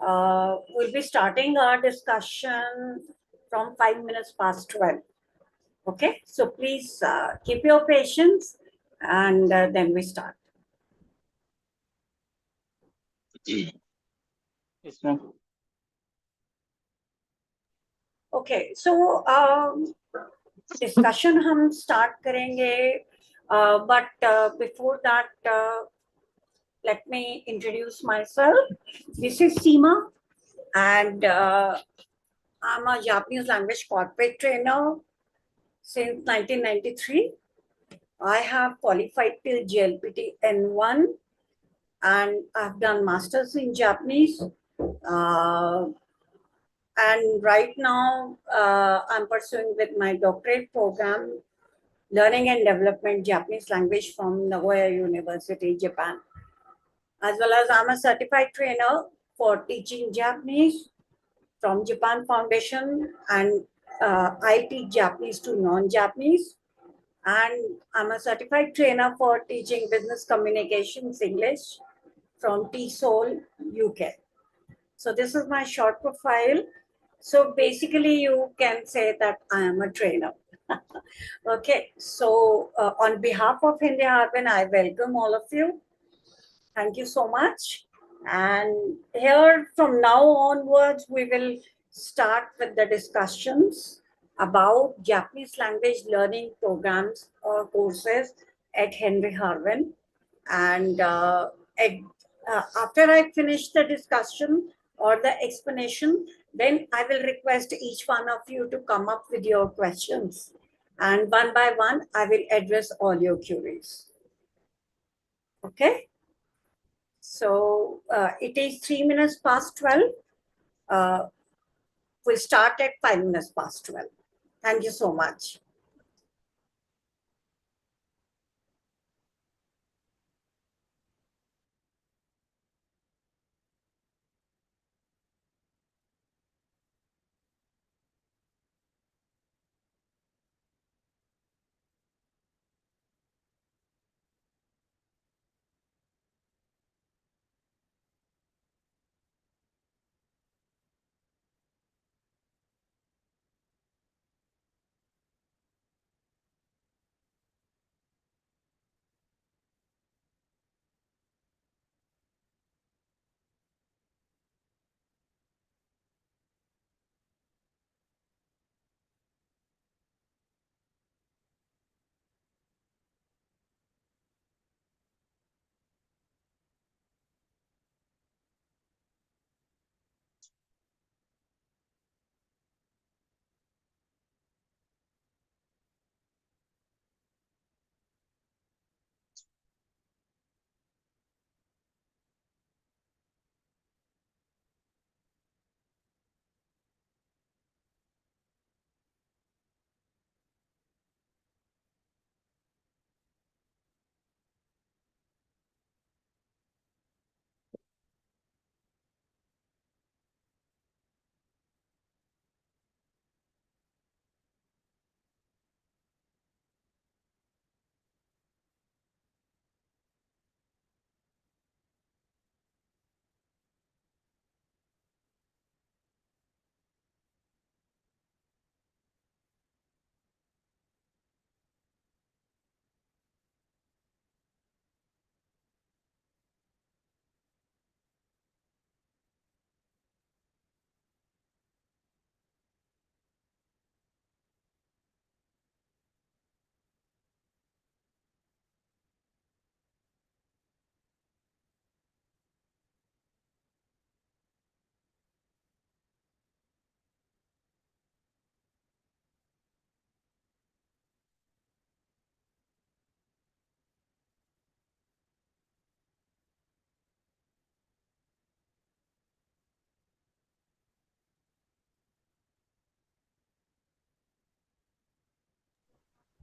We'll be starting our discussion from 5 minutes past 12. Okay, so please keep your patience and then we start. Yes, ma'am. Okay, so discussion हम start करेंगे, but before that, let me introduce myself. This is Seema, and I'm a Japanese language corporate trainer since 1993. I have qualified till JLPT N1 and I've done masters in Japanese. And right now I'm pursuing with my doctorate program, Learning and Development Japanese Language from Nagoya University, Japan. As well as I'm a certified trainer for teaching Japanese from Japan Foundation, and I teach Japanese to non-Japanese. And I'm a certified trainer for teaching business communications English from TESOL, UK. So this is my short profile. So basically you can say that I am a trainer. Okay, so on behalf of Hindi Harvin, I welcome all of you. Thank you so much. And here from now onwards, we will start with the discussions about Japanese language learning programs or courses at Henry Harvin. And after I finish the discussion or the explanation, then I will request each one of you to come up with your questions. And one by one, I will address all your queries. Okay? So it is 3 minutes past 12. We'll start at 5 minutes past 12. Thank you so much.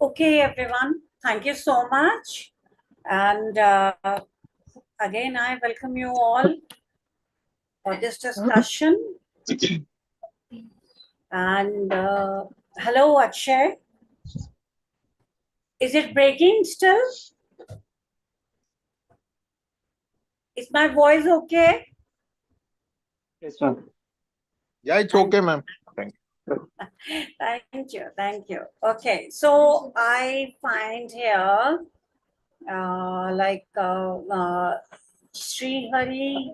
Okay, everyone. Thank you so much. And again, I welcome you all for this discussion. And hello, Akshay. Is it breaking still? Is my voice okay? Yes, ma'am. Yeah, it's okay, ma'am. Thank you. Thank you. Okay, so I find here Sri Hari,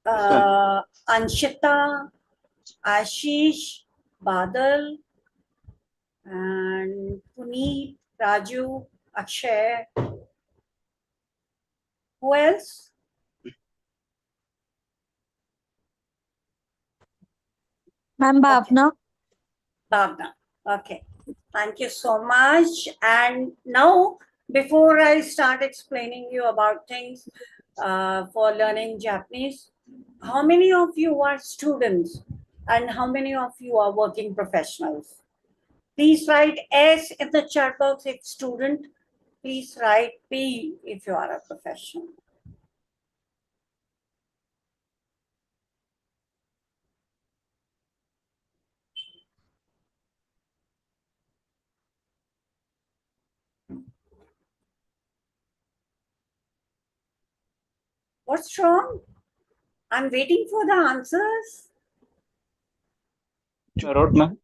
Yes, ma'am. Anshita, Ashish, Badal, and Puneet, Raju, Akshay. Who else? Ma'am, Okay, Bhavna. Bhavna. Okay, thank you so much. And now, before I start explaining you about things for learning Japanese, how many of you are students and how many of you are working professionals? Please write S in the chat box if student. Please write P if you are a professional. What's wrong? I'm waiting for the answers. I wrote, ma'am.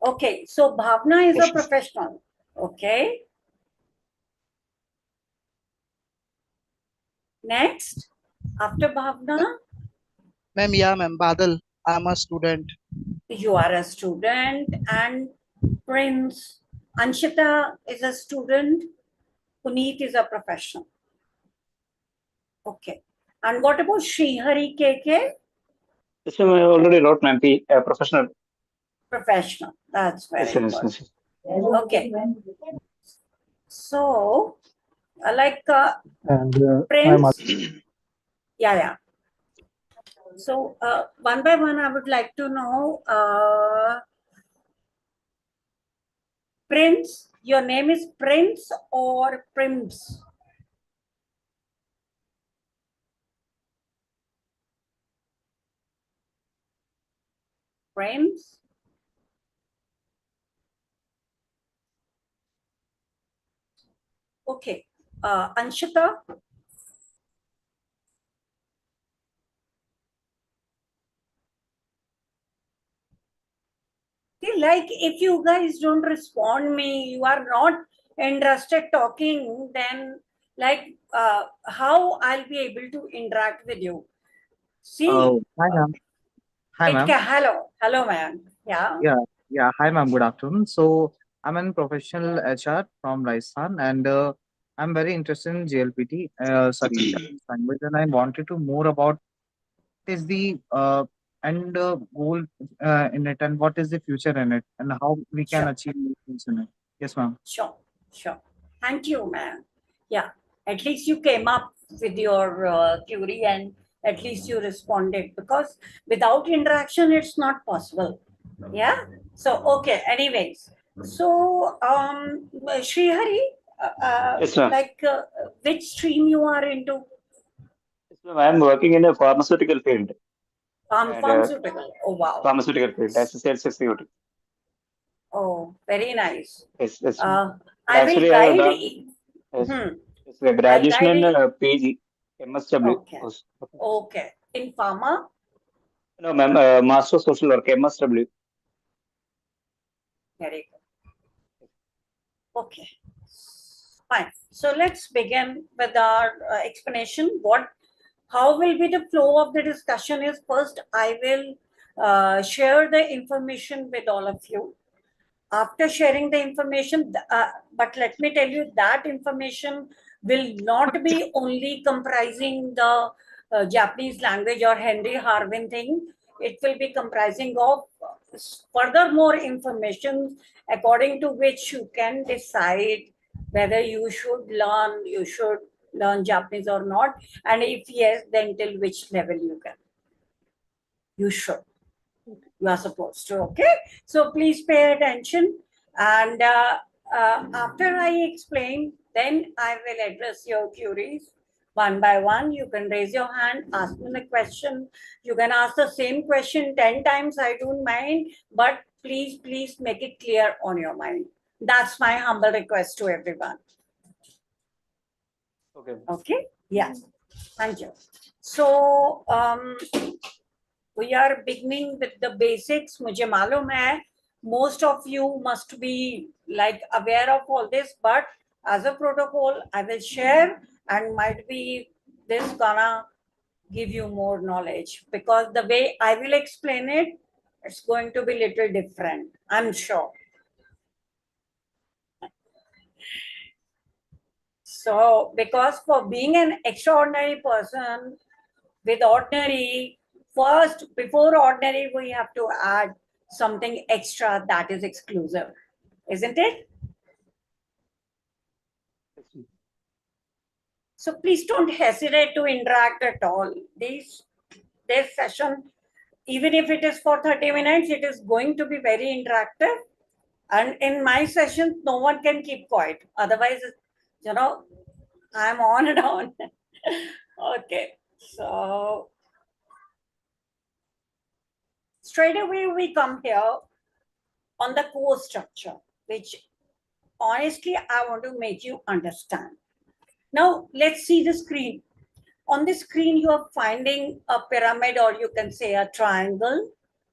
Okay, so Bhavna is a Questions. professional. Okay. Next, after Bhavna, Ma'am, yeah, ma'am. Badal, I'm a student. you are a student, and Prince Anshita is a student. Puneet is a professional. Okay. And what about Srihari KK? Yes, ma'am. I already wrote, ma'am. Professional. Professional. That's Yes, very yes, good. yes. Okay. So, And Prince, yeah. So, one by one, I would like to know, Prince, your name is Prince or Prims? Prims? Okay. Anshita? See, like if you guys don't respond me, you are not interested talking, then like how I'll be able to interact with you? See, oh, hi ma'am. Hi ma'am. hello, man. Yeah. Yeah. Hi ma'am. Good afternoon. So I'm a professional HR from Rajasthan, and I'm very interested in JLPT. Sorry, Japanese language, and I wanted to more about what is the end goal in it, and what is the future in it, and how we can Sure. achieve things in it. Yes, ma'am. Sure. Thank you, man. Yeah, at least you came up with your query and at least you responded because without interaction, it's not possible. Yeah. So, okay. Anyways, so Srihari, Yes, ma'am. which stream you are into? Yes, ma'am. I am working in a pharmaceutical field and Pharmaceutical. Oh, wow. pharmaceutical field as a sales executive. Oh, very nice. Yes, yes, ma'am. And I will actually, I have guide. done yes, Hmm. yes, a I'll graduation guide in it. PG, MSW. Okay. course. Okay. Okay. In pharma. No, ma'am. Master of Social Work, MSW. Very good. Okay. Fine. So let's begin with our explanation. How will be the flow of the discussion is first I will share the information with all of you. After sharing the information, but let me tell you that information will not be only comprising the Japanese language or Henry Harvin thing. It will be comprising of furthermore information according to which you can decide whether you should learn Japanese or not, and if yes, then till which level you should. You are supposed to. Okay, so please pay attention, and after I explain, then I will address your queries one by one. You can raise your hand, ask me the question. You can ask the same question 10 times, I don't mind, but please make it clear on your mind. That's my humble request to everyone. Okay. Okay, yes. Thank you. So we are beginning with the basics. मुझे मालूम है most of you must be like aware of all this, but as a protocol, I will share, and might be this gonna give you more knowledge, because the way I will explain it, it's going to be little different, I'm sure. So, because for being an extraordinary person with ordinary, first, before ordinary, we have to add something extra that is exclusive, isn't it? So please don't hesitate to interact at all. This session, even if it is for 30 minutes, it is going to be very interactive. And in my sessions, no one can keep quiet. Otherwise, you know, I'm on and on. Okay, so straight away we come here on the course structure, which honestly, I want to make you understand. Now, let's see the screen. On the screen, you are finding a pyramid, or you can say a triangle,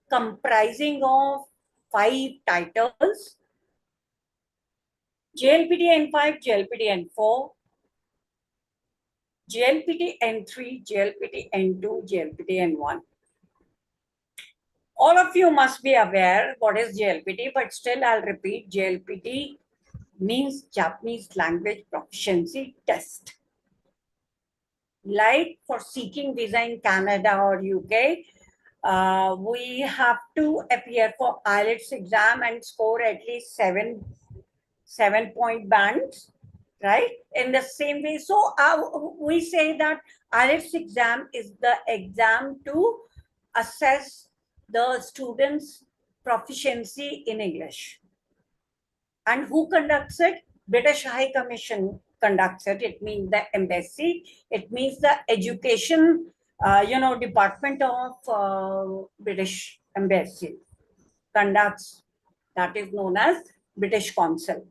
comprising of 5 titles: JLPT N5, JLPT N4, JLPT N3, JLPT N2, JLPT N1. All of you must be aware what is JLPT, but still I'll repeat. JLPT means Japanese Language Proficiency Test. Like for seeking visa in Canada or UK, we have to appear for IELTS exam and score at least 7-point bands, right? In the same way, so we say that IELTS exam is the exam to assess the students' proficiency in English. And who conducts it? British High Commission conducts it. It means the embassy. It means the education, department of British Embassy conducts. That is known as British Consul.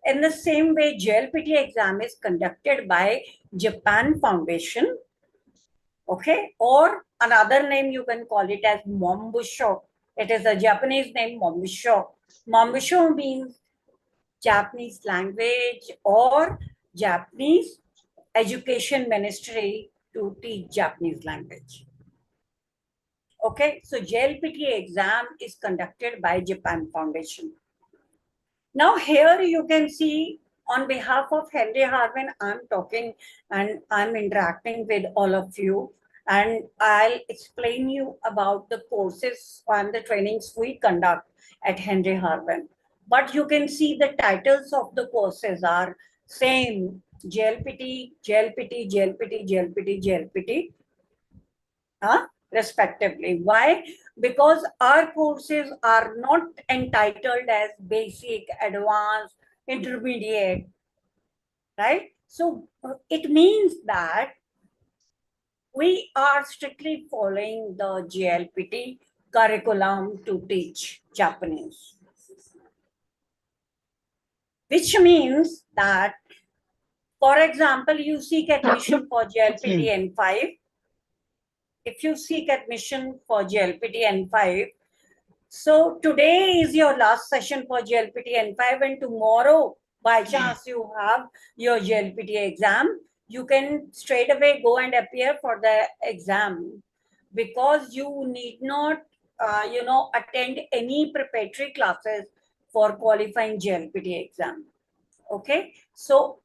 In the same way, JLPT exam is conducted by Japan Foundation. Okay, or another name you can call it as Mombusho. It is a Japanese name, Mombusho. Mombusho means Japanese language or Japanese education ministry to teach Japanese language. Okay, so JLPT exam is conducted by Japan Foundation. Now here you can see on behalf of Henry Harvin, I'm talking and I'm interacting with all of you, and I'll explain you about the courses and the trainings we conduct at Henry Harvin. But you can see the titles of the courses are same: JLPT, JLPT, JLPT, JLPT, JLPT, respectively. Why? Because our courses are not entitled as basic, advanced, intermediate, right? So it means that we are strictly following the JLPT curriculum to teach Japanese. Which means that, for example, you seek admission for JLPT N5. If you seek admission for JLPT N5, so today is your last session for JLPT N5, and tomorrow, by chance, you have your JLPT exam, you can straight away go and appear for the exam, because you need not, attend any preparatory classes for qualifying JLPT exam. Okay, so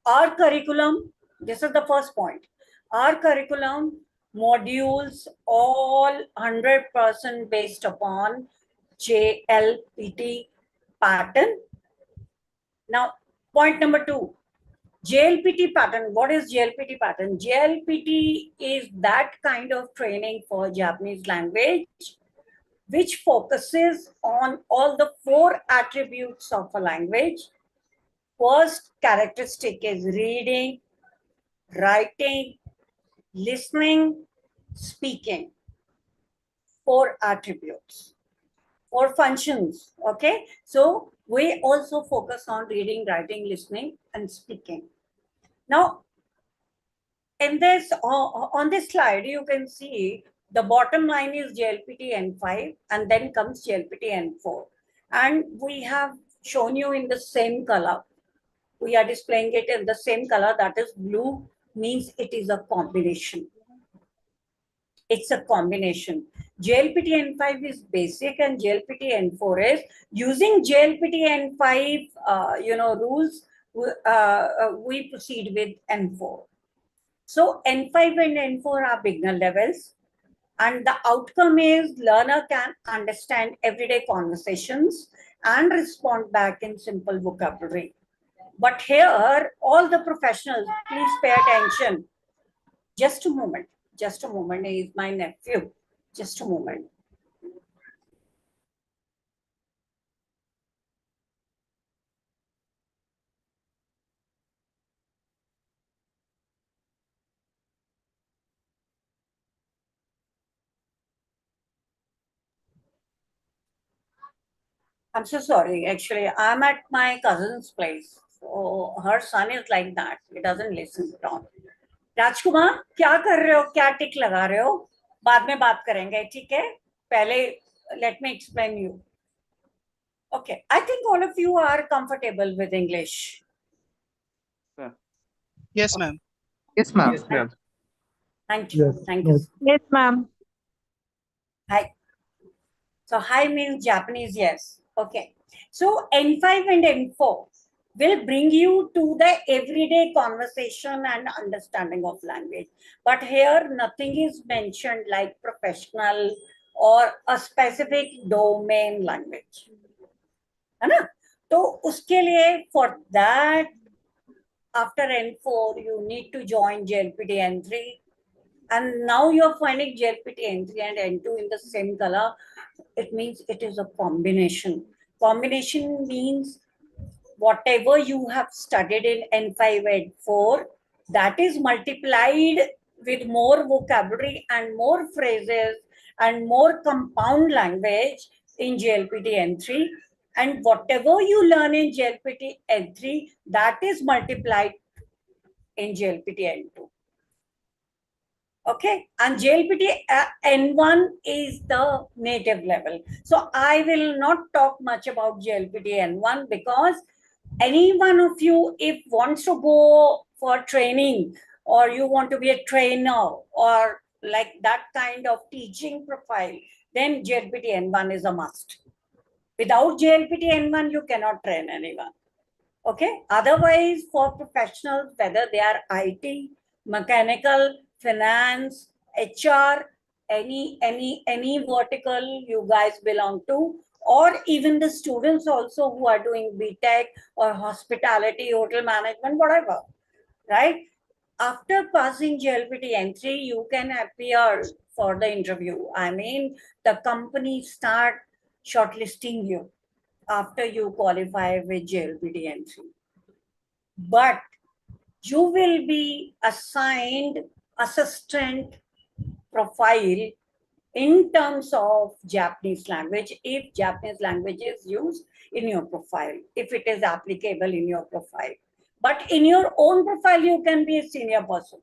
our curriculum, this is the first point. Our curriculum modules all 100% based upon JLPT pattern. Now, point number 2, JLPT pattern. What is JLPT pattern? JLPT is that kind of training for Japanese language which focuses on all the 4 attributes of a language. First characteristic is reading, writing, listening, speaking. 4 attributes, 4 functions. Okay, so we also focus on reading, writing, listening, and speaking. Now, in this, on this slide, you can see the bottom line is JLPT N5 and then comes JLPT N4. And we have shown you in the same color. We are displaying it in the same color, that is blue, means it is a combination. It's a combination. JLPT N5 is basic and JLPT N4 is using JLPT N5 rules, we proceed with N4. So N5 and N4 are beginner levels, and the outcome is learner can understand everyday conversations and respond back in simple vocabulary. But here, all the professionals, please pay attention. Just a moment, he is my nephew. Just a moment. I'm so sorry. Actually, I'm at my cousin's place. So her son is like that. He doesn't listen at all. राजकुमार, क्या कर रहे हो? क्या टिक लगा रहे हो? बाद में बात करेंगे, ठीक है? पहले let me explain you. Okay, I think all of you are comfortable with English. Yes, ma'am. Yes, ma'am. Yes, ma'am. Thank you. Thank you. Yes, ma'am. Hi. So hi means Japanese, yes. Okay. So N5 and N4 will bring you to the everyday conversation and understanding of language. But here nothing is mentioned like professional or a specific domain language. है ना? तो उसके लिए for that, after N4, you need to join JLPT N3. And now you're finding JLPT N3 and N2 in the same color. It means it is a combination. Combination means whatever you have studied in N5 N4, that is multiplied with more vocabulary and more phrases and more compound language in JLPT N3. And whatever you learn in JLPT N3, that is multiplied in JLPT N2. Okay, and JLPT N1 is the native level. So I will not talk much about JLPT N1 because any one of you, if wants to go for training or you want to be a trainer or like that kind of teaching profile, then JLPT N1 is a must. Without JLPT N1, you cannot train anyone. Okay, otherwise for professionals, whether they are IT, mechanical, finance, HR, any vertical you guys belong to, or even the students also who are doing BTech or hospitality, hotel management, whatever, right? After passing JLPT N3, you can appear for the interview. I mean, the company start shortlisting you after you qualify with JLPT N3. But you will be assigned assistant profile in terms of Japanese language, if Japanese language is used in your profile, if it is applicable in your profile. But in your own profile, you can be a senior person.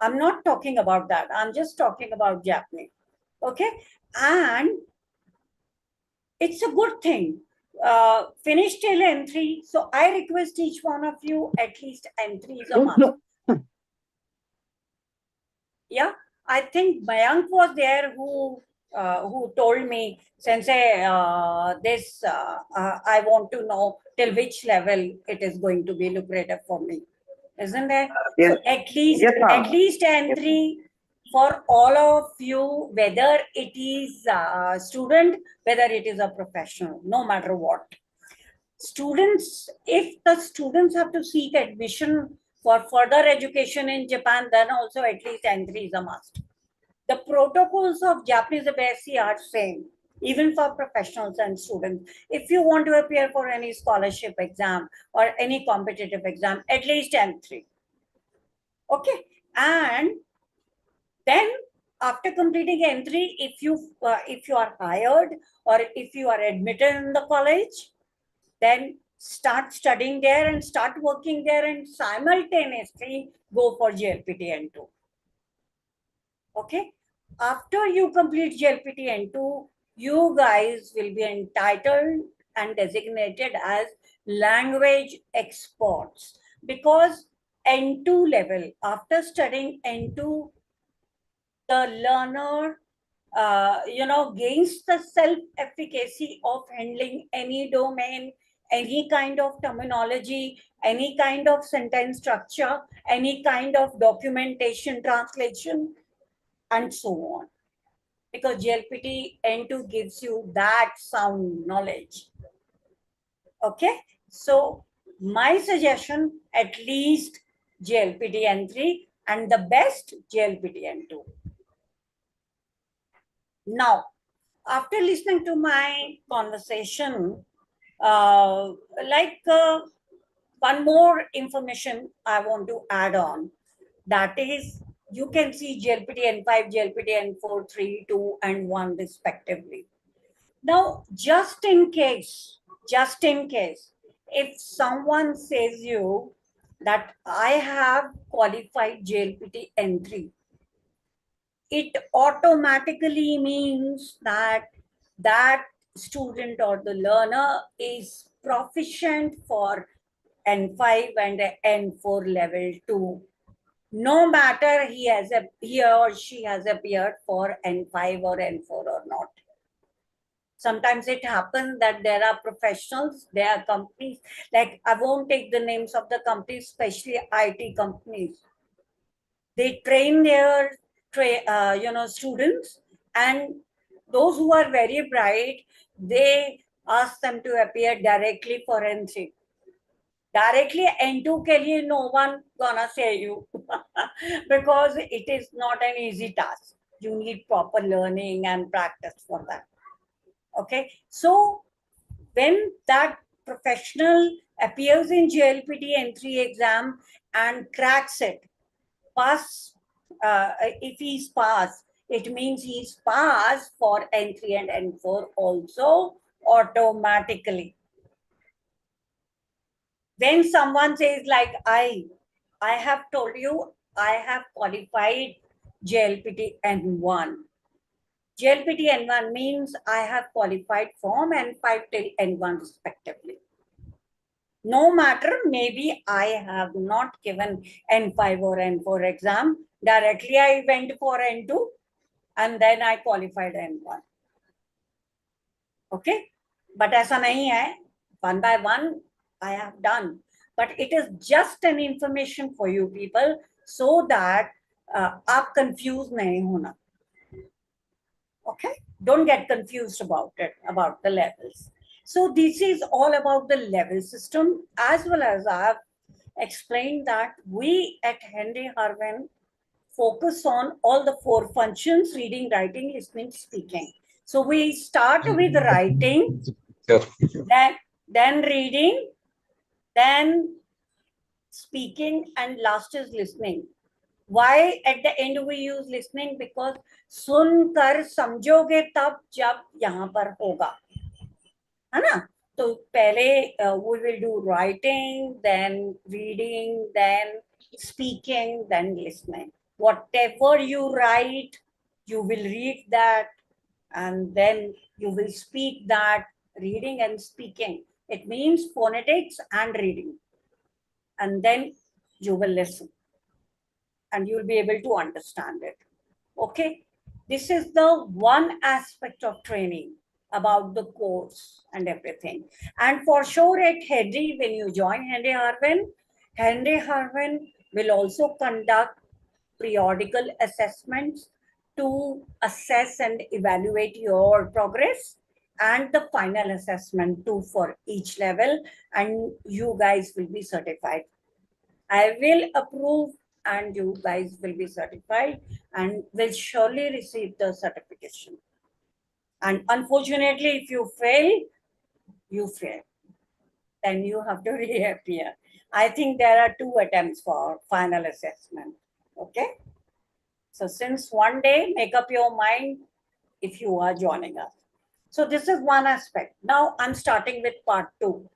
I'm not talking about that. I'm just talking about Japanese. Okay. And it's a good thing. Finish till N3. So I request each one of you at least N3 is a must. Yeah, I think Mayank was there who told me, Sensei, I want to know till which level it is going to be lucrative for me, isn't it? Yes. So at least Yes, ma'am. at least N3 for all of you, whether it is a student, whether it is a professional, no matter what. Students, if the students have to seek admission for further education in Japan, then also at least N3 is a must. The protocols of Japanese embassy are same, even for professionals and students. If you want to appear for any scholarship exam or any competitive exam, at least N3. Okay, and then after completing N3, if you are hired or if you are admitted in the college, then start studying there and start working there and simultaneously go for JLPT N2. Okay. After you complete JLPT N2, you guys will be entitled and designated as language experts, because N2 level, after studying N2, the learner gains the self-efficacy of handling any domain, any kind of terminology, any kind of sentence structure, any kind of documentation, translation, and so on. Because JLPT N2 gives you that sound knowledge. Okay, so my suggestion, at least JLPT N3, and the best JLPT N2. Now, after listening to my conversation, one more information I want to add on. That is, you can see JLPT N5, JLPT N4, 3, 2, and 1 respectively. Now, just in case, if someone says you that I have qualified JLPT N3, it automatically means that that student or the learner is proficient for N5 and N4 level 2. No matter he or she has appeared for N5 or N4 or not. Sometimes it happens that there are professionals, there are companies, like I won't take the names of the companies, especially IT companies. They train their students, and those who are very bright, they ask them to appear directly for N3. Directly N2 ke liye no one gonna say you because it is not an easy task. You need proper learning and practice for that. Okay, so when that professional appears in JLPT N3 exam and cracks it, if he's passed, it means he's passed for N3 and N4 also automatically. When someone says like, I have told you, I have qualified JLPT N1. JLPT N1 means I have qualified from N5 till N1 respectively. No matter, maybe I have not given N5 or N4 exam. Directly I went for N2 and then I qualified N1. Okay? But aisa nahi hai. One by one I have done. But it is just an information for you people so that aap confused nahi hona. Okay? Don't get confused about it, about the levels. So this is all about the level system, as well as I have explained that we at Henry Harvin focus on all the 4 functions: reading, writing, listening, speaking. So we start with writing, then reading, then speaking, and last is listening. Why at the end we use listening? Because सुनकर समझोगे तब जब यहाँ पर होगा, है ना? तो पहले we will do writing, then reading, then speaking, then listening. Whatever you write, you will read that, and then you will speak that. Reading and speaking, it means phonetics and reading, and then you will listen and you'll be able to understand it. Okay, this is the one aspect of training about the course and everything. And for sure at Henry, when you join Henry Harvin will also conduct periodical assessments to assess and evaluate your progress, and the final assessment too for each level, and you guys will be certified. I will approve and you guys will be certified and will surely receive the certification. And unfortunately, if you fail, you fail. Then you have to reappear. I think there are 2 attempts for final assessment. Okay? So since one day, make up your mind if you are joining us. So this is one aspect. Now I'm starting with part 2.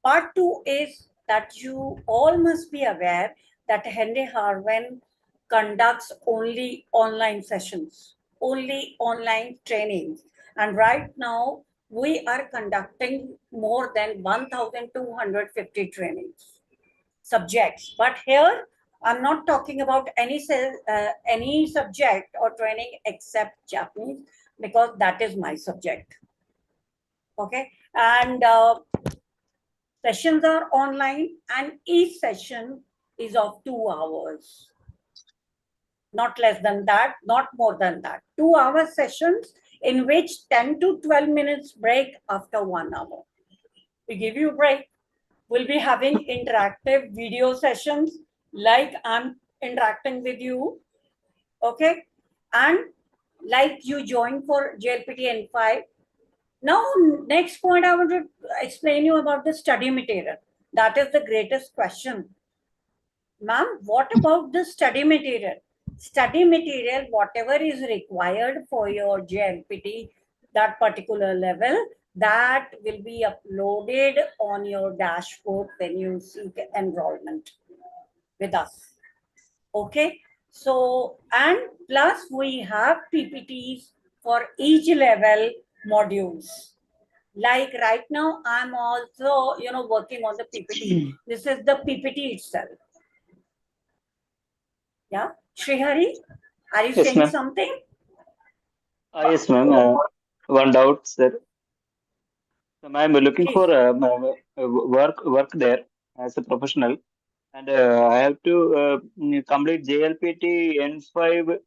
Part 2 is that you all must be aware that Henry Harvin conducts only online sessions, only online trainings. And right now, we are conducting more than 1,250 trainings, subjects. But here, I'm not talking about any subject or training except Japanese, because that is my subject. Okay, and sessions are online, and each session is of 2 hours. Not less than that, not more than that. 2 hour sessions in which 10 to 12 minutes break after 1 hour. We give you a break. We'll be having interactive video sessions like I'm interacting with you. Okay. And like you joined for JLPT N5. Now, next point I want to explain you about the study material. That is the greatest question. Ma'am, what about the study material? Study material, whatever is required for your JLPT, that particular level, that will be uploaded on your dashboard when you seek enrollment with us. Okay, so, and plus we have PPTs for each level modules. Like right now, I'm also, working on the PPT. This is the PPT itself. Yeah, Srihari, are you Yes, saying ma'am. something? Yes, ma'am. One doubt, sir. So, ma'am, looking for work there as a professional, and I have to complete JLPT N5,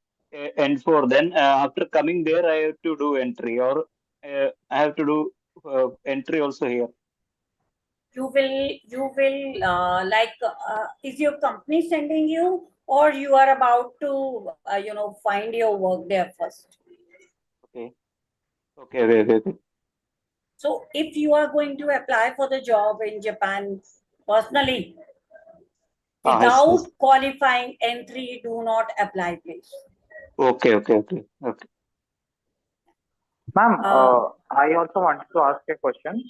N4. Then after coming there, I have to do entry, or I have to do entry also here. You will is your company sending you, or you are about to, find your work there first? Okay. Okay. So if you are going to apply for the job in Japan personally, Yes. without qualifying N3, do not apply, please. Okay. Ma'am, Uh, I also wanted to ask a question.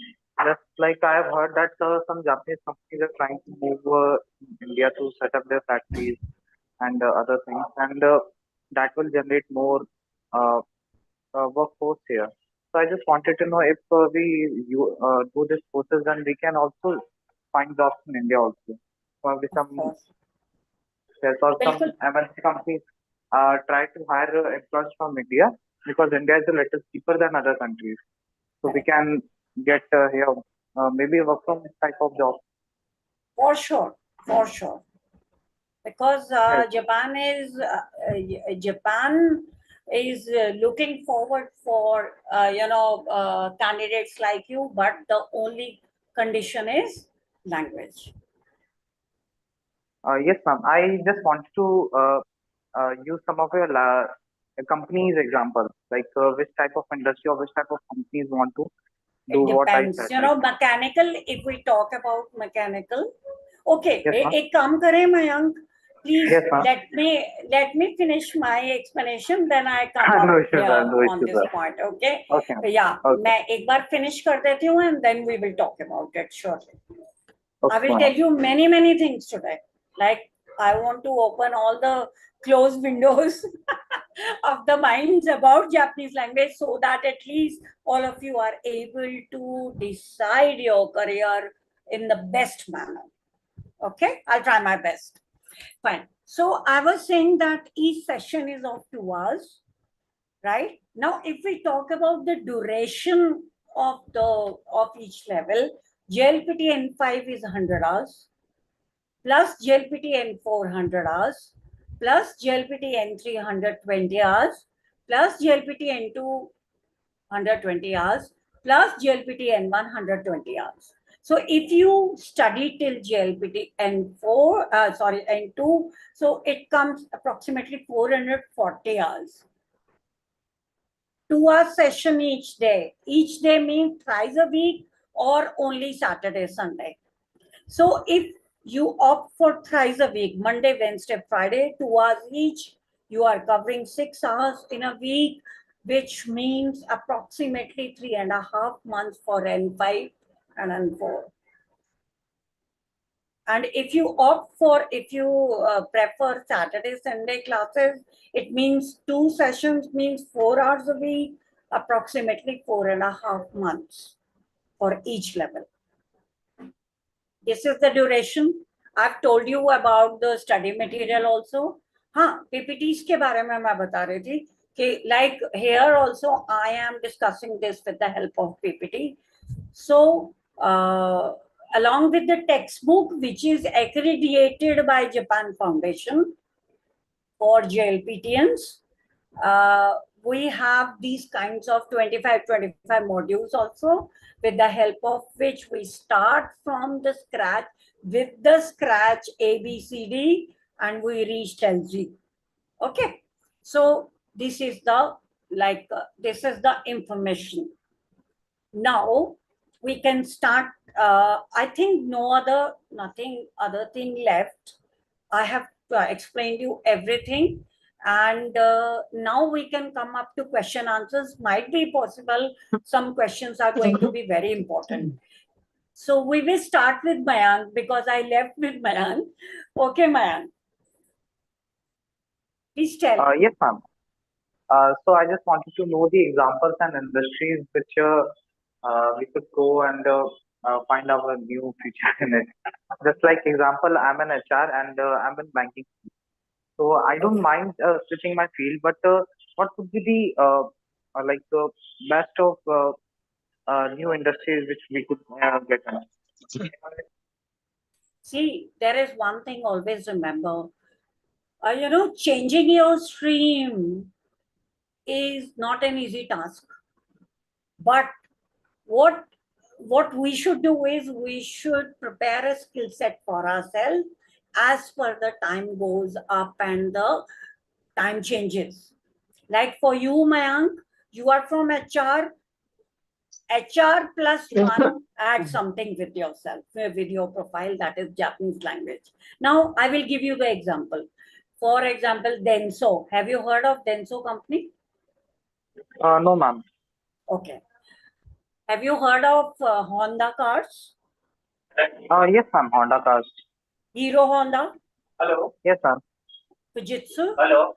Just like I have heard that some Japanese companies are trying to move in India to set up their factories and other things, and that will generate more uh, workforce here. So I just wanted to know if do this process, then we can also find jobs in India also. With of some course. there's also some Bilkul. MNC companies try to hire employees from India because India is a little cheaper than other countries. So we can get here maybe work from this type of job. For sure. Because Yes. Japan is looking forward for candidates like you, but the only condition is language. Yes, ma'am. I just want to use some of your companies example, like which type of industry or which type of companies want to do It what I depends. said. Mechanical, if we talk about mechanical. Okay, Yes, ma'am. ek kaam kare, Mayank. Please Yes, ma'am. let me finish my explanation, then I come up No issues, here no on issues, this sir. point. Okay. Okay, ma'am. Yeah, Okay. मैं एक बार finish कर देती हूँ, and then we will talk about it shortly. Okay, I will ma'am. tell you many things today. Like I want to open all the closed windows of the minds about Japanese language, so that at least all of you are able to decide your career in the best manner. Okay, I'll try my best. Fine. So I was saying that each session is of 2 hours, right? Now, if we talk about the duration of each level, JLPT N5 is 100 hours, plus JLPT N4 100 hours, plus JLPT N3 120 hours, plus JLPT N2 120 hours, plus JLPT N1 120 hours. So if you study till JLPT N2, so it comes approximately 440 hours. 2 hour session each day. Each day means thrice a week or only Saturday, Sunday. So if you opt for thrice a week, Monday, Wednesday, Friday, 2 hours each, you are covering 6 hours in a week, which means approximately 3.5 months for N5 and N4. And if you prefer Saturday, Sunday classes, it means 2 sessions, means 4 hours a week, approximately 4.5 months for each level. This is the duration. I've told you about the study material also. हाँ, PPTs के बारे में मैं बता रही थी कि like here also I am discussing this with the help of PPT. So along with the textbook, which is accredited by Japan Foundation for JLPTians, we have these kinds of 25 modules also, with the help of which we start from the scratch, with the scratch ABCD, and we reach till Z. Okay, so this is the this is the information. Now we can start. I think nothing other thing left. I have explained you everything, and now we can come up to question answers. Might be possible some questions are going to be very important. So we will start with Mayank because I left with Mayank. Okay, Mayank. Please tell. Yes, ma'am. So I just wanted to know the examples and industries which we could go and find our new future in it. Just like example, I'm an HR and I'm in banking. So I don't mind switching my field, but what would be the like the best of new industries which we could get in? See, there is one thing always remember. Changing your stream is not an easy task. But what we should do is we should prepare a skill set for ourselves as per the time goes up and the time changes. Like for you, Mayank, you are from HR. HR plus one, add something with yourself, with your profile, that is Japanese language. Now, I will give you the example. For example, Denso. Have you heard of Denso company? No, ma'am. Okay. Have you heard of Honda cars? Yes, ma'am. Honda cars. Hero Honda? Hello. Yes, ma'am. Fujitsu? Hello.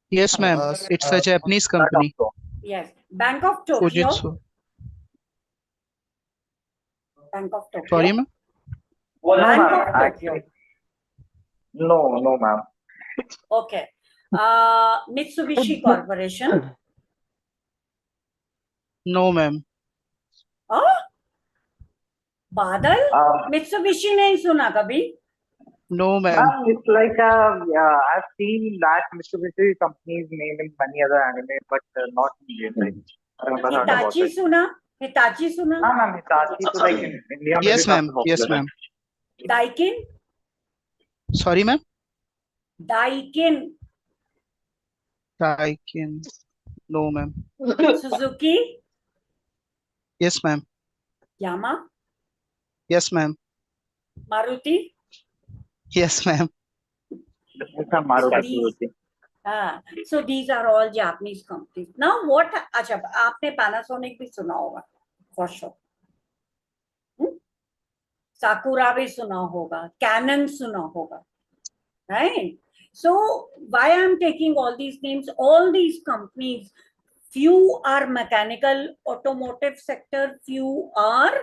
Yes, ma'am. It's a Japanese company. Yes. Bank of Tokyo? Fujitsu. Bank of Tokyo? Sorry, ma'am. Bank of Tokyo. No, ma'am. Okay. Mitsubishi Corporation? No, ma'am. हाँ? बादल? Mitsubishi नहीं सुना कभी? No, ma'am. Ma'am, it's like I've seen that Mitsubishi company's name in many other anime, but not in real life. I never heard about Hitachi it. सुना? Hitachi सुना? Ma'am, Hitachi to like in India. Yes, maybe ma'am. not Yes, popular. ma'am. Daikin? Sorry, ma'am. Daikin? Daikin. No, ma'am. Suzuki? Yes, ma'am. Yamaha? Yes, ma'am. Maruti? Yes, ma'am. It's a Maruti Suzuki. So these are all Japanese companies. Now what? अच्छा, आपने Panasonic भी सुना होगा, for sure. Sakura भी सुना होगा, Canon सुना होगा, right? So why I'm taking all these names? All these companies, few are mechanical, automotive sector, few are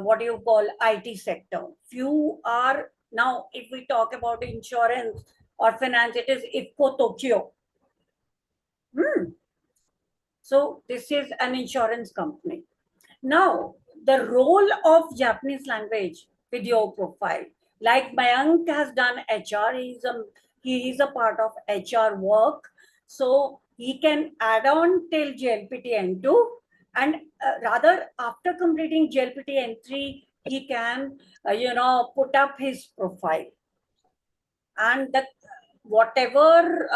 what do you call IT sector. Few are, now if we talk about insurance or finance, it is IFCO Tokyo. So this is an insurance company. Now, the role of Japanese language video profile, like Mayank has done HR, he is a part of HR work. So he can add on till JLPT N2, and rather after completing JLPT N3, he can, put up his profile. And that whatever,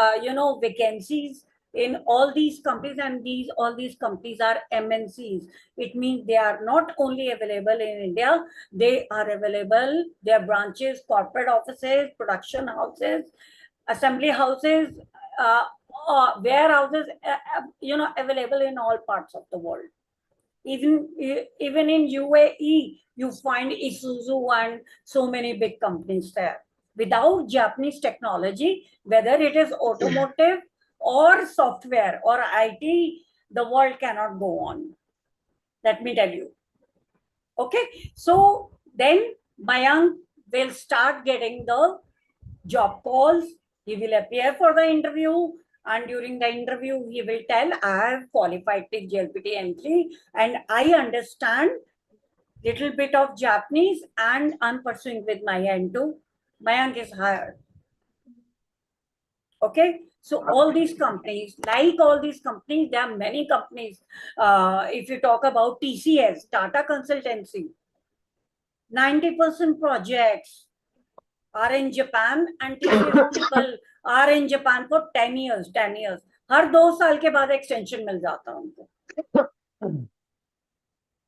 vacancies in all these companies, and all these companies are MNCs. It means they are not only available in India, they are available, their branches, corporate offices, production houses, assembly houses, warehouses, available in all parts of the world. Even in UAE, you find Isuzu and so many big companies there. Without Japanese technology, whether it is automotive or software or IT, the world cannot go on. Let me tell you. Okay, so then Mayank will start getting the job calls. He will appear for the interview, and during the interview, he will tell, I have qualified with JLPT N3 and I understand little bit of Japanese and I'm pursuing with my N2. Mayank is hired. Okay, so all these companies, there are many companies. If you talk about TCS, Tata Consultancy, 90% projects are in Japan and TCS people are in Japan for 10 years. हर 2 साल के बाद extension मिल जाता है उनको.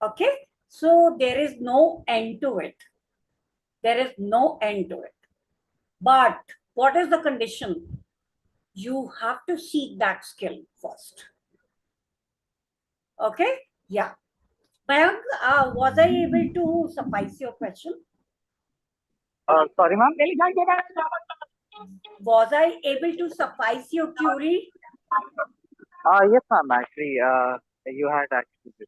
Okay, so there is no end to it. But what is the condition? You have to seek that skill first. Okay, yeah. Mayank, was I able to suffice your question? Sorry, ma'am. Was I able to suffice your query? Yes, ma'am. Actually, you had actually.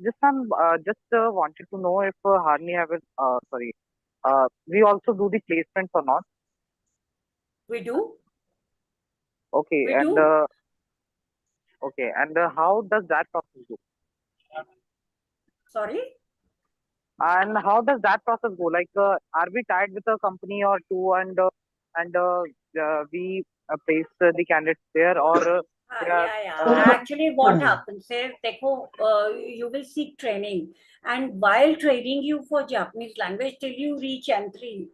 Just ma'am, just wanted to know if Harni have we also do the placements or not? We do. Okay, We and do. okay, and how does that process go? Sorry? And how does that process go? Like, are we tied with a company or two, and we place the candidates there, or Actually, what happens is, you will seek training, and while training you for Japanese language till you reach N3,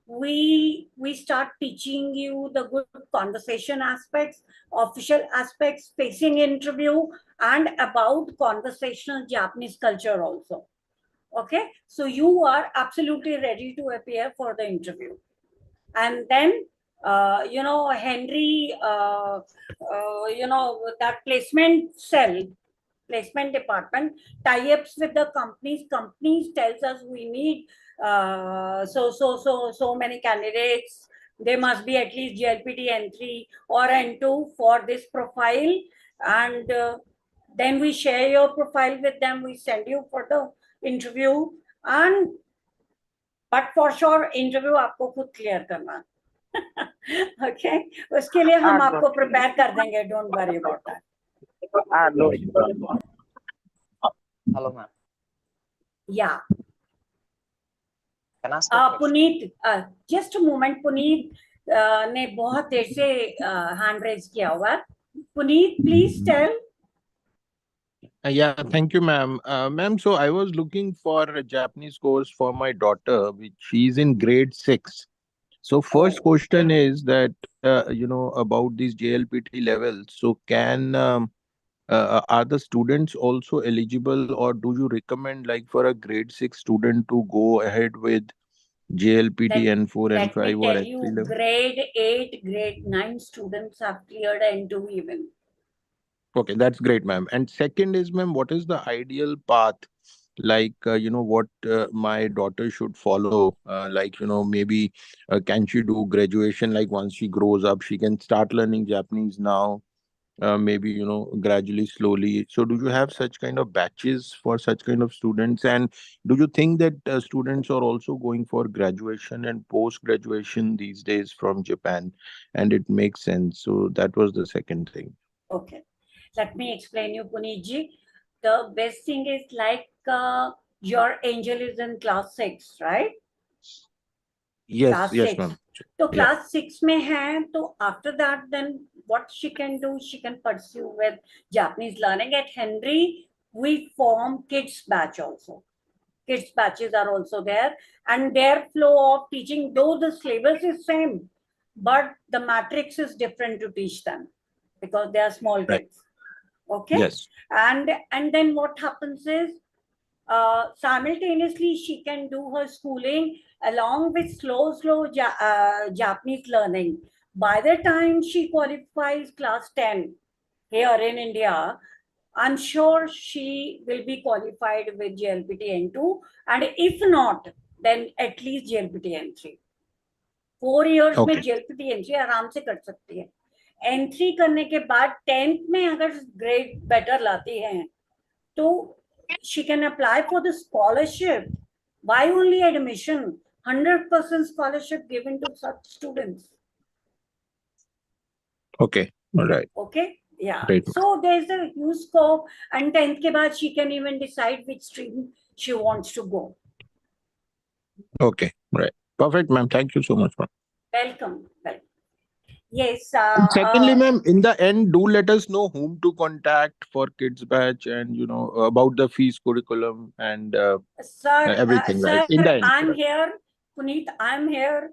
we start teaching you the good conversation aspects, official aspects, facing interview, and about conversational Japanese culture also. Okay, so you are absolutely ready to appear for the interview, and then Henry, that placement department tie-ups with the companies tells us we need so many candidates. They must be at least JLPT N3 or N2 for this profile, and then we share your profile with them. We send you for the interview, and but for sure interview आपको खुद clear करना. Okay, उसके लिए हम आपको prepare कर देंगे. Don't worry about that. no. Hello, ma'am. Yeah. Can I ask a question? Puneet, just a moment. Puneet ने बहुत देर से hand raise किया हुआ है. Puneet, please tell. Yeah, thank you, ma'am. Ma'am, so I was looking for a Japanese course for my daughter, which she's in grade 6. So first question is that, about these JLPT levels. So are the students also eligible, or do you recommend like for a grade 6 student to go ahead with JLPT N4, Let me N5 or tell N3 you, level? grade 8, grade 9 students have cleared N2 even. Okay, that's great, ma'am. And second is, ma'am, what is the ideal path? Like, what my daughter should follow? Maybe can she do graduation? Like once she grows up, she can start learning Japanese now, maybe, gradually, slowly. So do you have such kind of batches for such kind of students? And do you think that students are also going for graduation and post-graduation these days from Japan? And it makes sense. So that was the second thing. Okay. Let me explain you, Puneetji. The best thing is like your angel is in class 6, right? Yes, Class yes, 6. ma'am. So class 6 mein hai, so after that, then what she can do, she can pursue with Japanese learning. At Henry, we form kids batch also. Kids batches are also there, and their flow of teaching, though the syllabus is same, but the matrix is different to teach them because they are small kids. Okay. Yes. And then what happens is simultaneously she can do her schooling along with slow Japanese learning. By the time she qualifies class 10 here in India, I'm sure she will be qualified with JLPT N2, and if not, then at least JLPT N3. 4 years में Okay. JLPT N3 आराम से कर सकती है. N3 करने के बाद 10th में अगर grade better लाती है, तो she can apply for the scholarship. Why only admission? 100% scholarship given to such students. Okay. All right. Okay. Yeah. Great. So there's a huge scope, and 10th के बाद she can even decide which stream she wants to go. Okay. Right. Perfect, ma'am. Thank you so much, ma'am. Welcome. Welcome. Yes. And secondly, ma'am, in the end, do let us know whom to contact for Kids Batch and, about the fees, curriculum and Sir, everything, right? sir, In the end. I'm here, Puneet, I'm here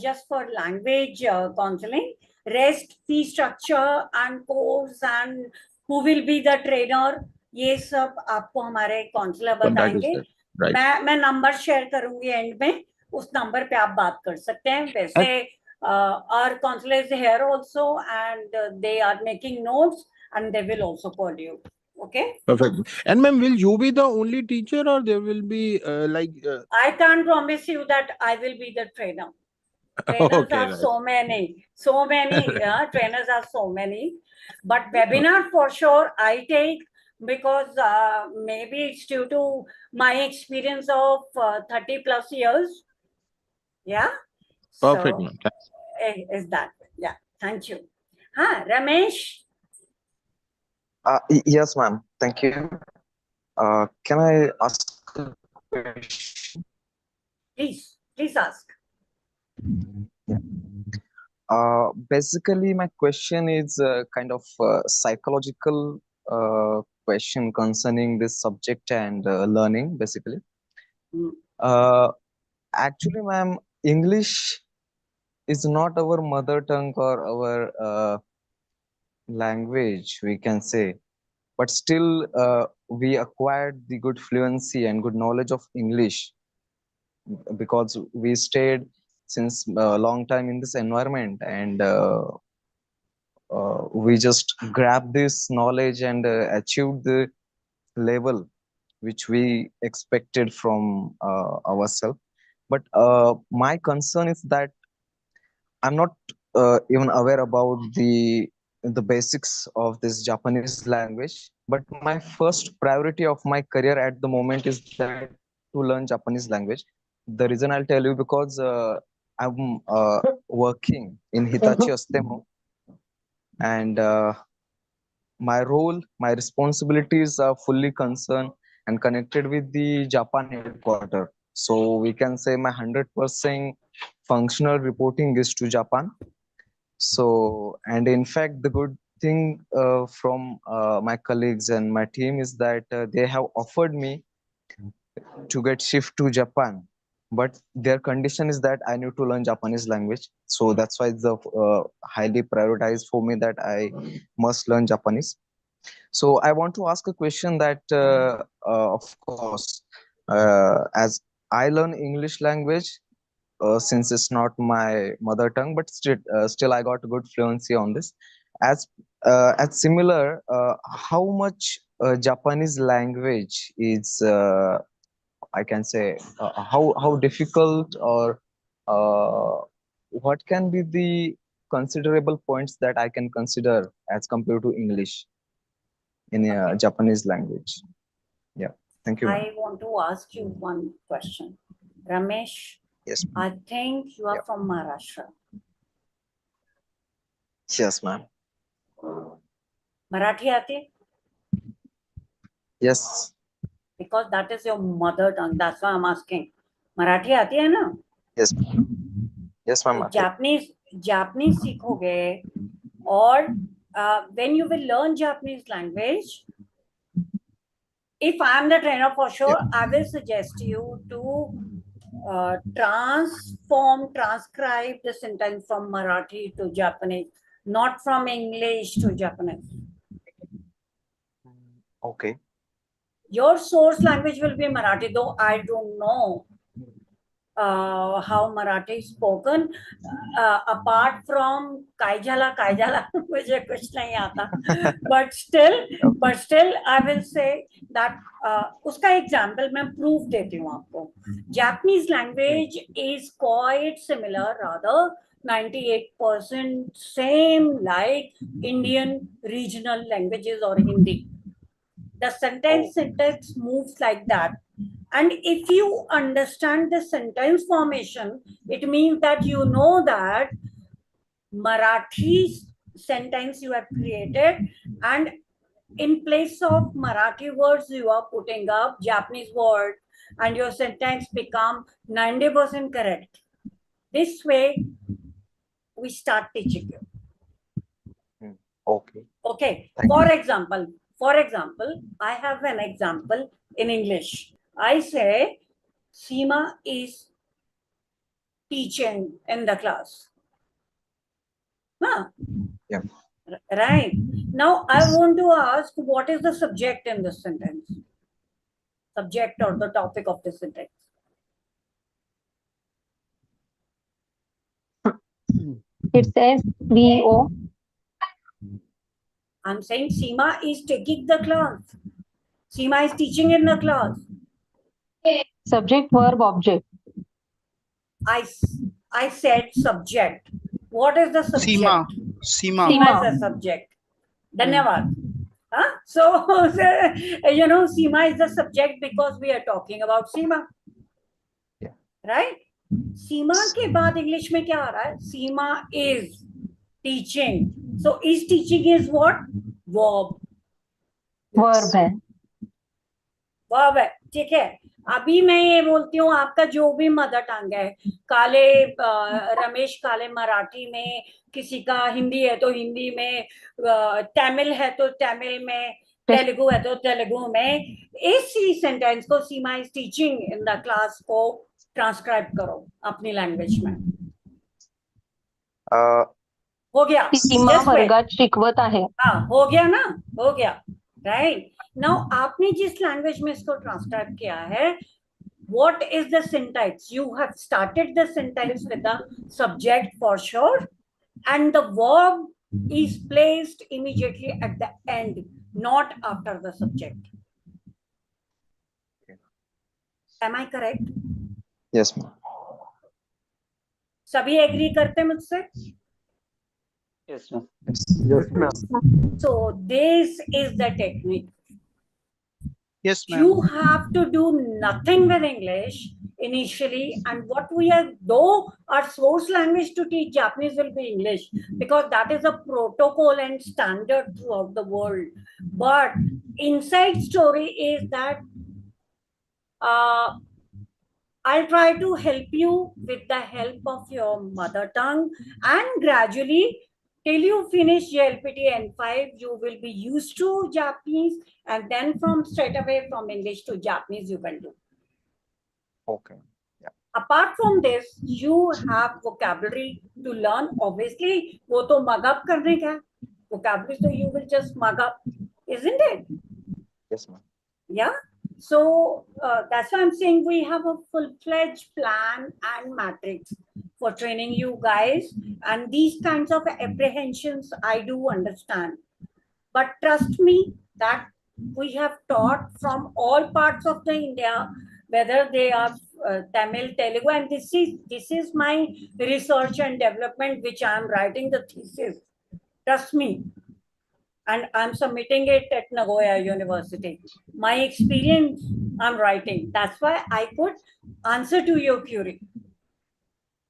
just for language counseling. Rest, fee structure and course and who will be the trainer, ये सब आपको हमारे counsellor Contact is बताएंगे. there. Right. मैं number share करूंगी and में, उस number पे आप बात कर सकते हैं. वैसे our counselor is here also, and they are making notes, and they will also call you. Okay. Perfect. And ma'am, will you be the only teacher or there will be I can't promise you that I will be the trainer. Trainers Okay, are right. so many. Trainers are so many. But webinar for sure I take, because maybe it's due to my experience of 30 plus years. Yeah. Perfect, So, ma'am. is that? Yeah. Thank you. Ramesh. Yes, ma'am. Thank you. Can I ask a question? Please ask. Basically, my question is kind of psychological question concerning this subject and learning, basically. Actually, ma'am, English is not our mother tongue or our language, we can say. But still, we acquired the good fluency and good knowledge of English because we stayed since a long time in this environment, and we just grabbed this knowledge and achieved the level which we expected from ourselves. But my concern is that I'm not even aware about the basics of this Japanese language. But my first priority of my career at the moment is that to learn Japanese language. The reason I'll tell you, because I'm working in Hitachi Astemo, and my role, my responsibilities are fully concerned and connected with the Japan headquarters. So we can say my 100% functional reporting is to Japan. So, and in fact, the good thing from my colleagues and my team is that they have offered me to get shift to Japan, but their condition is that I need to learn Japanese language. So that's why it's highly prioritized for me that I must learn Japanese. So I want to ask a question that, of course, as I learn English language, since it's not my mother tongue, but still I got good fluency on this. As similar, how much Japanese language is, I can say, how difficult, or what can be the considerable points that I can consider as compared to English in Japanese language? Yeah, thank you. I want to ask you one question. Ramesh, Yes, I think you are from Maharashtra. Yes, ma'am. Marathi aati? Yes. Because that is your mother tongue. That's why I'm asking. Marathi aati hai na? Yes. Yes, ma'am. Japanese सीखोगे, or when you will learn Japanese language, if I am the trainer for sure, I will suggest you to transcribe the sentence from Marathi to Japanese, not from English to Japanese. Okay. Your source language will be Marathi, though I don't know how Marathi is spoken. Apart from Kaijala, Kaijala, मुझे कुछ नहीं आता. But still, I will say that उसका example मैं proof देती हूँ आपको. Japanese language is quite similar, rather 98% same like Indian regional languages or Hindi. The sentence syntax moves like that. And if you understand the sentence formation, it means that you know that Marathi sentence you have created, and in place of Marathi words, you are putting up Japanese word, and your sentence become 90% correct. This way, we start teaching you. Okay. Okay. Thank For example, I have an example in English. I say, Seema is teaching in the class. Huh? Yeah. Right. Now, I want to ask, what is the subject in this sentence? Subject or the topic of the sentence? It says VO. I'm saying Seema is taking the class. Seema is teaching in the class. Subject, verb, object. I said subject. What is the subject? Seema. Seema is the subject. Dhanyavad. Huh? So, Seema is the subject because we are talking about Seema. Yeah. Right? Seema के बाद English में क्या आ रहा है? Seema is teaching. So, is teaching is what? Verb. Verb है. Verb है. ठीक है. अभी मैं ये बोलती हूँ, आपका जो भी मदर टंग है, रमेश काले मराठी में, किसी का हिंदी है तो हिंदी में, तमिल है तो तमिल में, तेलुगु है तो तेलुगु में, इसी सेंटेंस को Seema is teaching in the class को ट्रांसक्राइब करो अपनी लैंग्वेज में. हो गया? सीमा वर्गात शिकवत आहे. हाँ, हो गया ना? हो गया. राइट. नाउ आपने जिस लैंग्वेज में इसको ट्रांसक्राइब किया है, what is the syntax? You have started the sentence with the subject for sure, and the verb is placed immediately at the end, not after the subject. Am I correct? Yes, ma'am. सभी agree करते हैं मुझसे? Yes, ma'am. Yes, ma'am. So this is the technique. Yes, ma'am. You have to do nothing with English initially, and what we are, though our source language to teach Japanese will be English, because that is a protocol and standard throughout the world. But inside story is that I'll try to help you with the help of your mother tongue, and gradually till you finish JLPT N5, you will be used to Japanese, and then from straight away from English to Japanese you can do. Okay. Apart from this, you have vocabulary to learn. Obviously, वो तो mug up करने का vocabulary, so you will just mug up, isn't it? Yes, ma'am. Yeah. So that's why I'm saying we have a full-fledged plan and matrix for training you guys, and these kinds of apprehensions I do understand. But trust me that we have taught from all parts of the India, whether they are Tamil, Telugu, and this is my research and development, which I am writing the thesis. Trust me. And I'm submitting it at Nagoya University. My experience I'm writing. That's why I could answer to your query.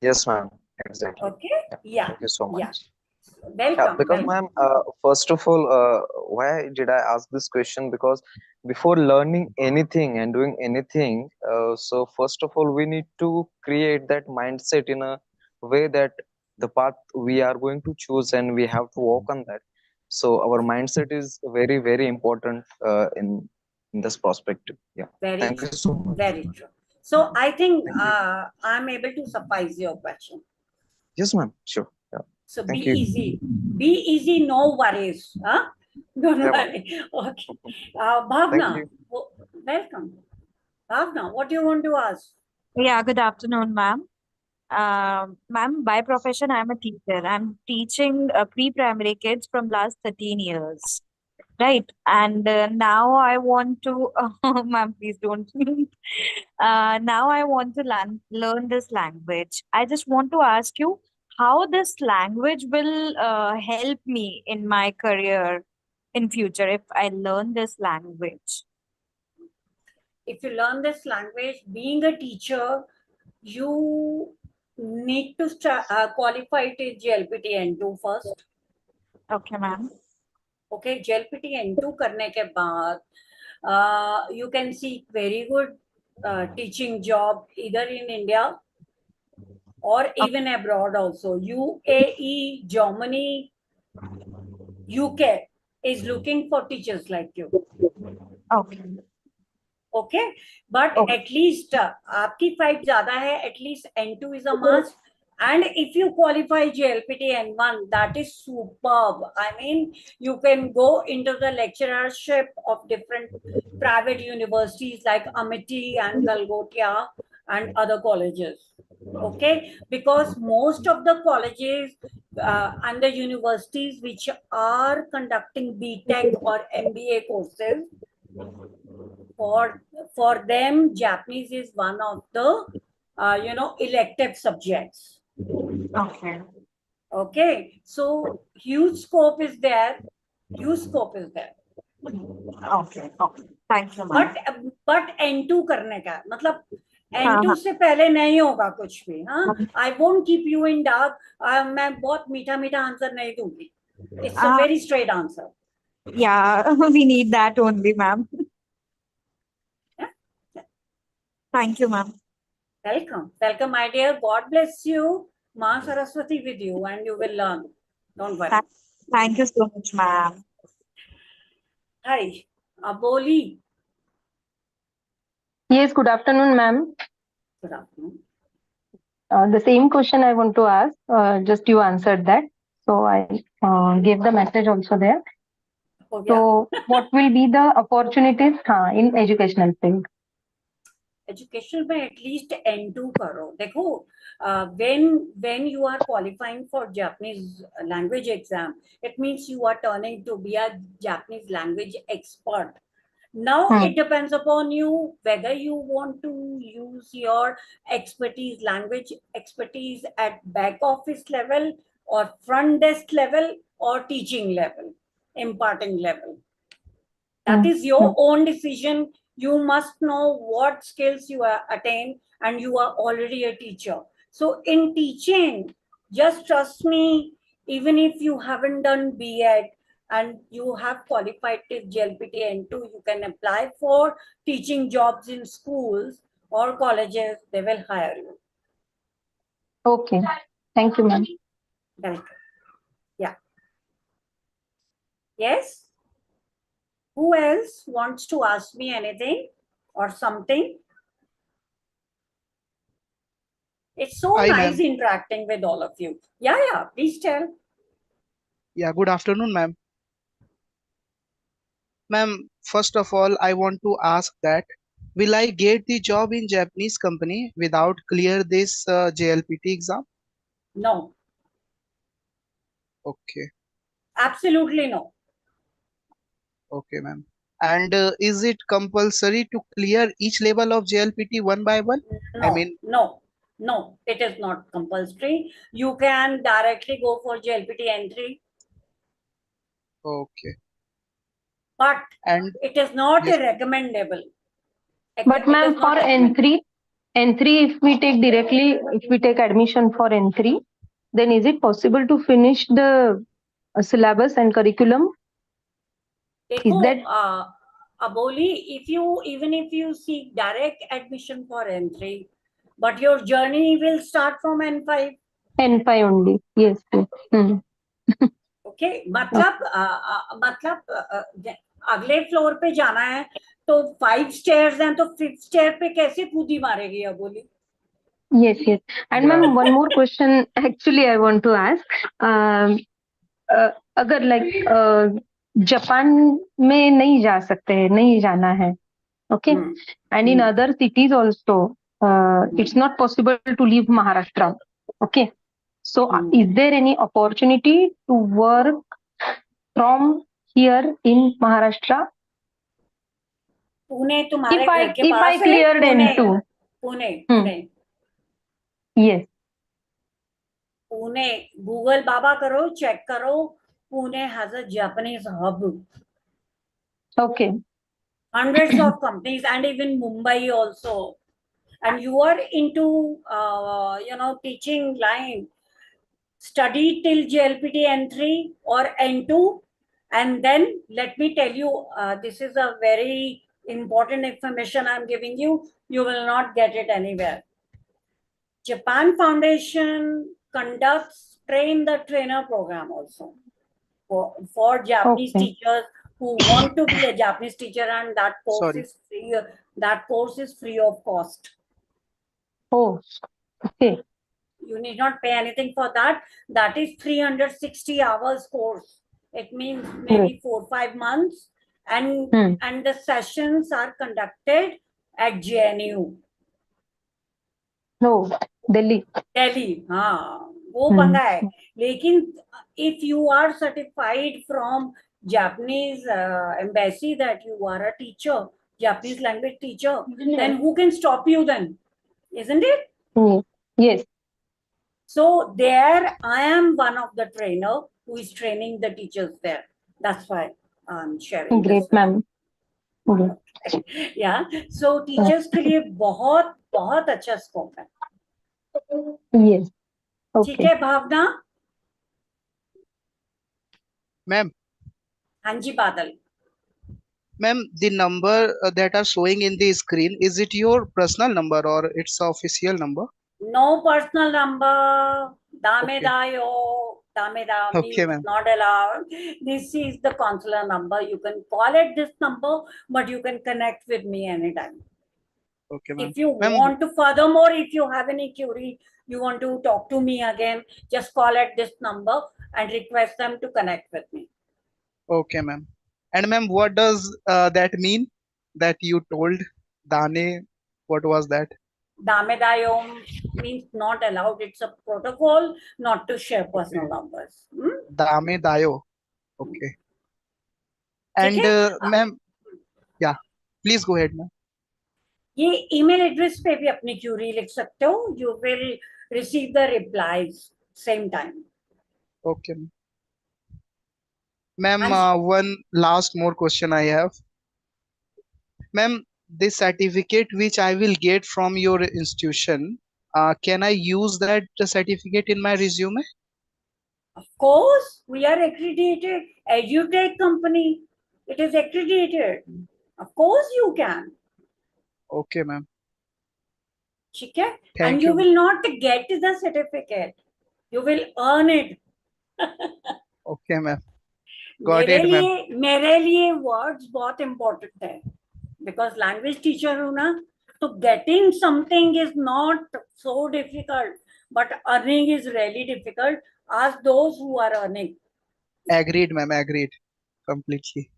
Yes, ma'am. Exactly. Okay? Yeah. Thank you so much. Yeah. Welcome. Because, welcome. ma'am, first of all, why did I ask this question? Because before learning anything and doing anything, so first of all, we need to create that mindset in a way that the path we are going to choose and we have to walk on that. So our mindset is very, very important in this perspective. Yeah. Very Thank true. you so much. Very true. So I think I'm able to suffice your question. Yes, ma'am. Sure. Yeah. So Thank be you. easy. Be easy, no worries. Huh? Don't Yeah, worry. Okay. Bhavna, you. welcome. Bhavna, what do you want to ask? Yeah, good afternoon, ma'am. Ma'am, by profession, I'm a teacher. I'm teaching pre-primary kids from last 13 years. Right. And now I want to, ma'am, please don't. Now I want to learn this language. I just want to ask you how this language will help me in my career in future if I learn this language. If you learn this language, being a teacher, you need to qualify to JLPT N2 first. Okay, ma'am. Okay, JLPT N2 करने के बाद you can seek very good teaching job either in India or even abroad also. UAE, Germany, UK is looking for teachers like you. Okay. Okay, but Okay. at least आपकी fight ज्यादा है. At least N2 is a must. And if you qualify JLPT N1, that is superb. I mean, you can go into the lecturership of different private universities like Amity and Galgotia and other colleges. Okay, because most of the colleges and the universities which are conducting BTech or MBA courses, for them, Japanese is one of the elective subjects. Okay. Okay, so huge scope is there. Huge scope is there. Okay. Okay. Thank you, ma'am. But N2 करने का मतलब N2 से पहले नहीं होगा कुछ भी. हाँ, I won't keep you in dark. मैं बहुत मीठा मीठा आंसर नहीं दूंगी. It's a very straight answer. Yeah, we need that only, ma'am. Thank you, ma'am. Welcome, welcome, my dear. God bless you. Ma Saraswati with you, and you will learn. Don't worry. Thank you so much, ma'am. Hi, Aboli. Yes, good afternoon, ma'am. Good afternoon. The same question I want to ask, just you answered that. So I gave the message also there. हो गया. So what will be the opportunities in educational field? Education में at least N2 करो. देखो, when you are qualifying for Japanese language exam, it means you are turning to be a Japanese language expert. Now it depends upon you whether you want to use your expertise, language expertise at back office level or front desk level or teaching level, imparting level. That is your own decision. You must know what skills you are attain, and you are already a teacher. So in teaching, just trust me, even if you haven't done B.Ed and you have qualified till JLPT N2, you can apply for teaching jobs in schools or colleges. They will hire you. Okay. Thank you, ma'am. Welcome. Yeah. Yes? Who else wants to ask me anything or something? It's so Hi, nice ma'am. interacting with all of you. Yeah, please tell. Yeah, good afternoon, ma'am. Ma'am, first of all, I want to ask that will I get the job in Japanese company without clear this JLPT exam? No, Okay, absolutely no. okay, ma'am. And is it compulsory to clear each level of JLPT one by one? I No, mean, no, it is not compulsory. You can directly go for JLPT N3, okay. but And it is not yes, recommendable. But It ma'am, is for not recommendable. N3, if we take admission for N3, then is it possible to finish the syllabus and curriculum? देखो, that- Aboli, even if you seek direct admission for N3, but your journey will start from N5. N5 only. Yes. Okay, मतलब अगले floor पे जाना है तो 5 stairs हैं, तो 5th stair पे कैसे कूदी मारेगी अबोली? Yes. And ma'am, one more question actually I want to ask. अगर जापान में नहीं जा सकते हैं, नहीं जाना है, okay, and in other cities also, it's not possible to leave Maharashtra. Okay. So, Hmm. is there any opportunity to work from here in Maharashtra? Pune तुम्हारे If घर I के if I पास है? cleared Pune, N2, Pune, Hmm. Pune, yes, Pune. Google बाबा करो, check करो. Pune has a Japanese hub. okay, Hundreds of companies, and even Mumbai also. And you are into, teaching line. Study till JLPT N3 or N2, and then let me tell you, this is a very important information I'm giving you. You will not get it anywhere. Japan Foundation conducts train the trainer program also for Japanese okay, teachers who want to be a Japanese teacher, and that course Sorry. is free. That course is free of cost. oh, okay, You need not pay anything for that. That is 360 hours course. It means maybe 4-5 months, and Hmm. and the sessions are conducted at JNU, no, Delhi. Delhi. हाँ, वो Hmm. पंगा है. लेकिन if you are certified from Japanese embassy that you are a teacher, Japanese language teacher, then who can stop you then? Isn't it? Hmm. Yes, So there I am one of the trainer who is training the teachers there. That's why I'm sharing this. great, ma'am. Great. Yeah. So teachers के लिए बहुत बहुत अच्छा scope है. Yes, ठीक okay. है भावना? Ma'am, हाँ जी बादल. ma'am, the number that are showing in the screen, is it your personal number or it's official number? No personal number. Damedayo. Dameda Okay, means ma'am. not allowed. This is the consular number. You can call it this number, but you can connect with me anytime. Okay, ma'am. If you Ma'am, want to, furthermore, if you have any query, you want to talk to me again, just call at this number and request them to connect with me. okay, ma'am. And ma'am, what does that mean that you told Dane? What was that? Damedayom means not allowed. It's a protocol not to share personal numbers. Dame Dayo. Okay. ठीक And है? ma'am, yeah, please go ahead, ma'am. ये email address पे भी अपनी query लिख सकते हो. You will receive the replies same time. Okay, ma'am. Ma'am, And one last more question I have. Ma'am, this certificate which I will get from your institution, can I use that certificate in my resume? of course, we are accredited EduTech company. It is accredited. Of course, you can. Okay, ma'am. ठीक है? Thank And you you. will not get the certificate. You will earn it. Okay, ma'am. Got it, ma'am. मेरे लिए words बहुत important है. Because language teacher हूँ ना, तो getting something is not so difficult, but earning is really difficult. Ask those who are earning. Agreed, ma'am. Agreed. Completely.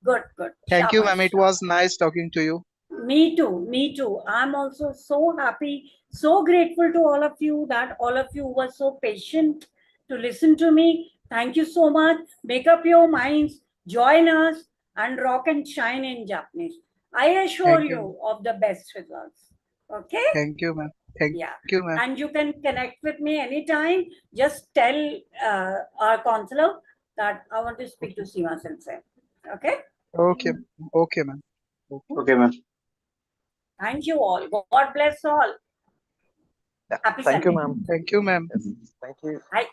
Good, good. Thank you, ma'am. Shabash, It was nice talking to you. Me too, me too. I'm also so happy, so grateful to all of you that all of you were so patient to listen to me. Thank you so much. Make up your minds, join us, and rock and shine in Japanese. I assure Thank you. you of the best results. Okay? Thank you, ma'am. Thank Yeah. you, ma'am. And you can connect with me anytime. Just tell our counselor that I want to speak to Seema Sensei. Okay? Okay. Okay, ma'am. Okay, ma'am. Thank you all. God bless all. Yeah. Happy Thank you, Sunday. ma'am. Thank you, ma'am. Yes. Thank you. Bye.